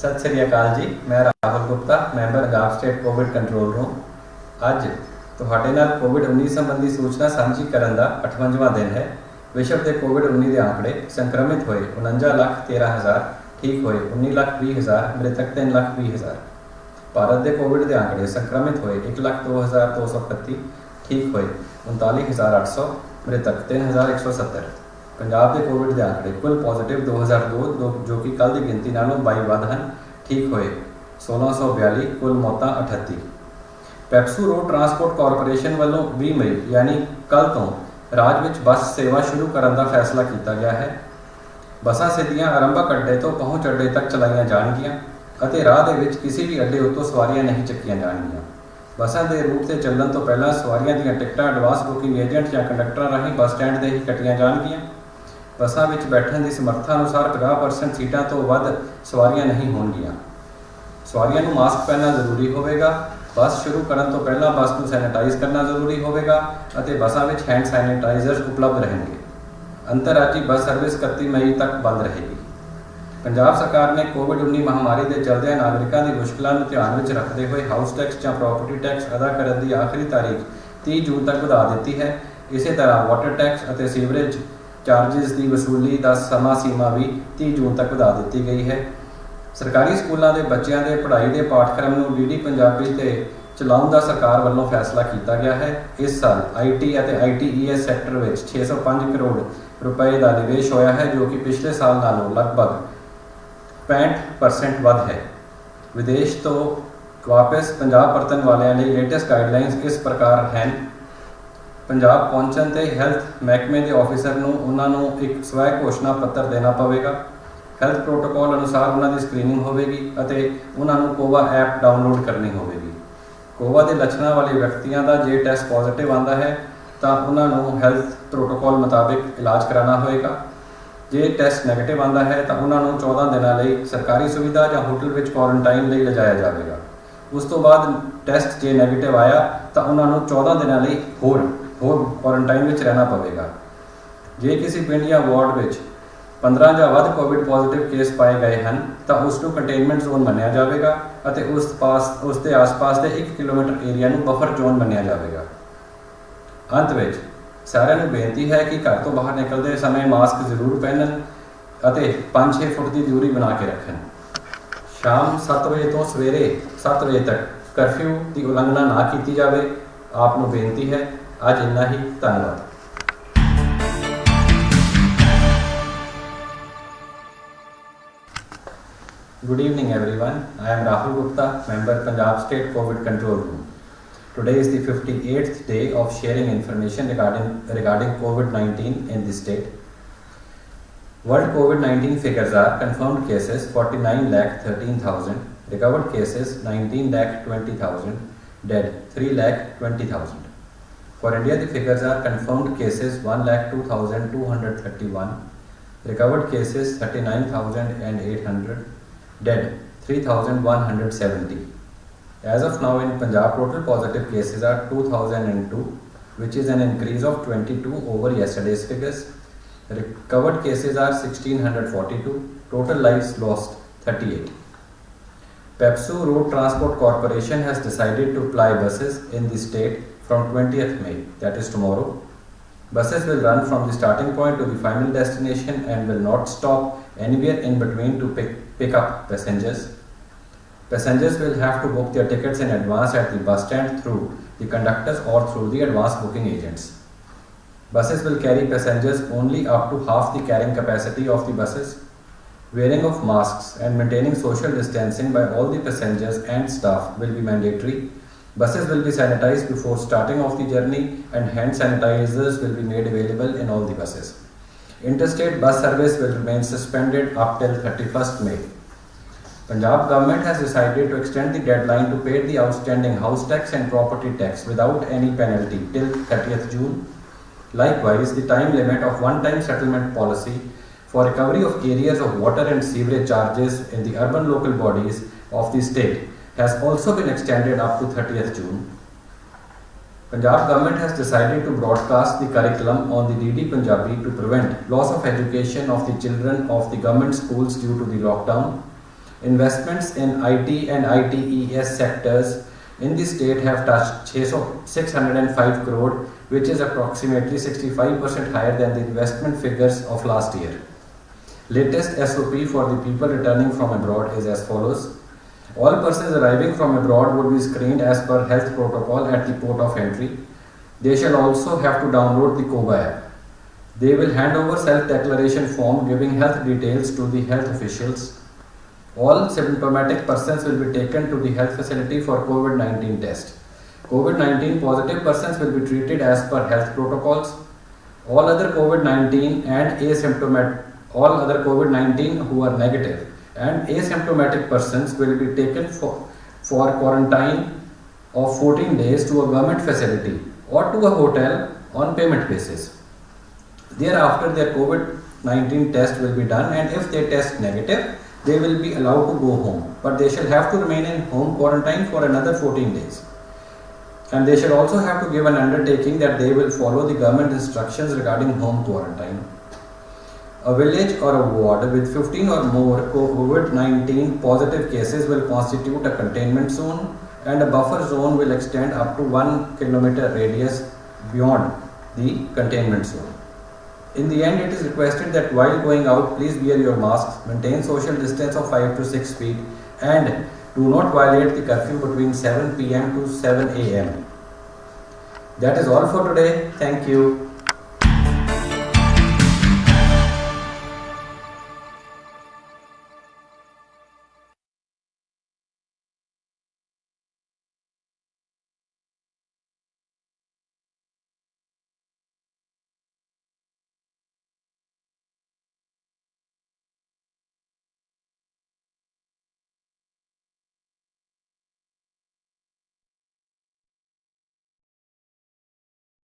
सत श्री अकाल जी। मैं Rahul Gupta, member Punjab state COVID control room. अज तुहाडे नाल कोविड-19 संबंधी सूचना सांझी करन दा 58वां दिन है। विश्व के कोविड-19 के आंकड़े संक्रमित होए 49,13,000, ठीक होए 19,20,000, मृतक 3,20,000। भारत के कोविड के आंकड़े संक्रमित होए 1,02,231, ठीक होए 39,800, मृतक 3,170। पंजाब के कोविड के आंकड़े कुल पॉजिटिव 2,002 जो कि कल की गिनती नालों 22 वध हैं, ठीक होए 1,642, कुल मौतां 38। पैप्सू रोड ट्रांसपोर्ट कॉरपोरेशन वालों 20 मई यानी कल तो राज में बस सेवा शुरू करने का फैसला किया गया है। बसां सीधियां आरंभक अड्डे तो पहुँच अड्डे तक चलाईयां जाणगियां राह दे विच किसी भी अड्डे उत्तों सवारियां नहीं चुकियां जाणगियां। बसां के रूट से चलण तो पहला सवारियां दीयां टिकटां एडवांस बुकिंग एजेंट या कंडक्टर राही बस स्टैंड से ही कट्टियां जाणगियां। बसां विच बैठण की समर्था अनुसार 50% सीटां तो वध सवारियां नहीं होणगियां। सवारियां नूं मास्क पहनना जरूरी होवेगा। बस शुरू करने तो पहला बस को सैनिटाइज करना जरूरी होवेगा और बसां विच हैंड सैनिटाइजर उपलब्ध रहेंगे। अंतरराज्यी बस सर्विस 31 मई तक बंद रहेगी। पंजाब सरकार ने कोविड-19 महामारी के चलदे नागरिकों की मुश्किलों को ध्यान में रखते हुए हाउस टैक्स या प्रॉपर्टी टैक्स अदा करने की आखिरी तारीख 30 जून तक बढ़ा दी है। इस तरह वाटर टैक्स और सीवरेज चार्जिज की वसूली का समा सीमा भी 30 जून तक बढ़ा दी गई है। सरकारी स्कूलों के बच्चों के पढ़ाई के पाठक्रम को डी पंजाबी से चलाने का सरकार वालों फैसला किया गया है। इस साल IT और ITES सैक्टर में 605 करोड़ रुपए का निवेश होया है जो कि पिछले साल नालों लगभग 65% वध है। विदेश तो वापस पंजाब परतन वालों लिए लेटेस्ट गाइडलाइनस इस प्रकार हैं। पंजाब पहुँचने ते हैल्थ महकमे के ऑफिसर उन्होंने एक स्वै घोषणा पत्र देना पवेगा। हैल्थ प्रोटोकॉल अनुसार उन्होंने स्क्रीनिंग होगी और उन्होंने कोवा ऐप डाउनलोड करनी होगी। कोवा के लक्षणों वाले व्यक्तियों का जे टैसट पॉजिटिव आता है तो उन्होंने हैल्थ प्रोटोकॉल मुताबिक इलाज कराना होएगा। जे टैसट नैगेटिव आता है तो उन्होंने 14 दिनों लिए सरकारी सुविधा या होटल में क्वारंटाइन लिए ले जाया जाएगा। उस तो बाद टैसट जे नैगेटिव आया तो उन्होंने 14 दिनों लिए होर क्वारंटाइन में रहना पवेगा। जे किसी पिंड या वार्ड में 15 या वध कोविड पॉजिटिव केस पाए गए हैं तो उसको कंटेनमेंट जोन मनिया जाएगा और उसके आस पास के 1 किलोमीटर एरिया को बफर जोन मनिया जाएगा। अंत में सारिਆਂ ਨੂੰ बेनती है कि घर तो बाहर निकलते समय मास्क जरूर पहनन और 5-6 फुट की दूरी बना के रखें। शाम 7 बजे तो सवेरे 7 बजे तक करफ्यू की उलंघना ना की जाए। आपको बेनती है। आज इन्ना ही। धन्यवाद। Good evening everyone. I am Rahul Gupta, member Punjab State COVID Control Room. Today is the 58th day of sharing information regarding COVID-19 in the state. World COVID-19 figures are confirmed cases 49,13,000, recovered cases 19,20,000, dead 3,20,000. For India, the figures are confirmed cases 1,02,231, recovered cases 39,800, dead 3,170. As of now in Punjab, total positive cases are 2,002, which is an increase of 22 over yesterday's figures. Recovered cases are 1,642, total lives lost 38. Pepsu Road Transport Corporation has decided to ply buses in the state from 20th May, that is tomorrow. Buses will run from the starting point to the final destination and will not stop anywhere in between to pick up passengers. Passengers will have to book their tickets in advance at the bus stand through the conductors or through the advance booking agents. Buses will carry passengers only up to half the carrying capacity of the buses. Wearing of masks and maintaining social distancing by all the passengers and staff will be mandatory. Buses will be sanitized before starting off the journey and hand sanitizers will be made available in all the buses. Interstate bus service will remain suspended up till 31st May. Punjab government has decided to extend the deadline to pay the outstanding house tax and property tax without any penalty till 30th June. Likewise, the time limit of one-time settlement policy for recovery of areas of water and sewerage charges in the urban local bodies of the state has also been extended up to 30th June. Punjab government has decided to broadcast the curriculum on the DD Punjabi to prevent loss of education of the children of the government schools due to the lockdown. Investments in IT and ITES sectors in the state have touched 605 crore, which is approximately 65% higher than the investment figures of last year. Latest SOP for the people returning from abroad is as follows. All persons arriving from abroad would be screened as per health protocol at the port of entry. They shall also have to download the COBA app. They will hand over self-declaration form giving health details to the health officials. All symptomatic persons will be taken to the health facility for COVID-19 test. COVID-19 positive persons will be treated as per health protocols. All other COVID-19 and all other COVID-19 who are negative and asymptomatic persons will be taken for quarantine of 14 days to a government facility or to a hotel on payment basis. Thereafter, their COVID-19 test will be done, and if they test negative, they will be allowed to go home, but they shall have to remain in home quarantine for another 14 days. And they shall also have to give an undertaking that they will follow the government instructions regarding home quarantine. A village or a ward with 15 or more COVID-19 positive cases will constitute a containment zone, and a buffer zone will extend up to 1 kilometer radius beyond the containment zone. In the end, it is requested that while going out, please wear your masks, maintain social distance of 5 to 6 feet, and do not violate the curfew between 7 p.m. to 7 a.m. That is all for today. Thank you.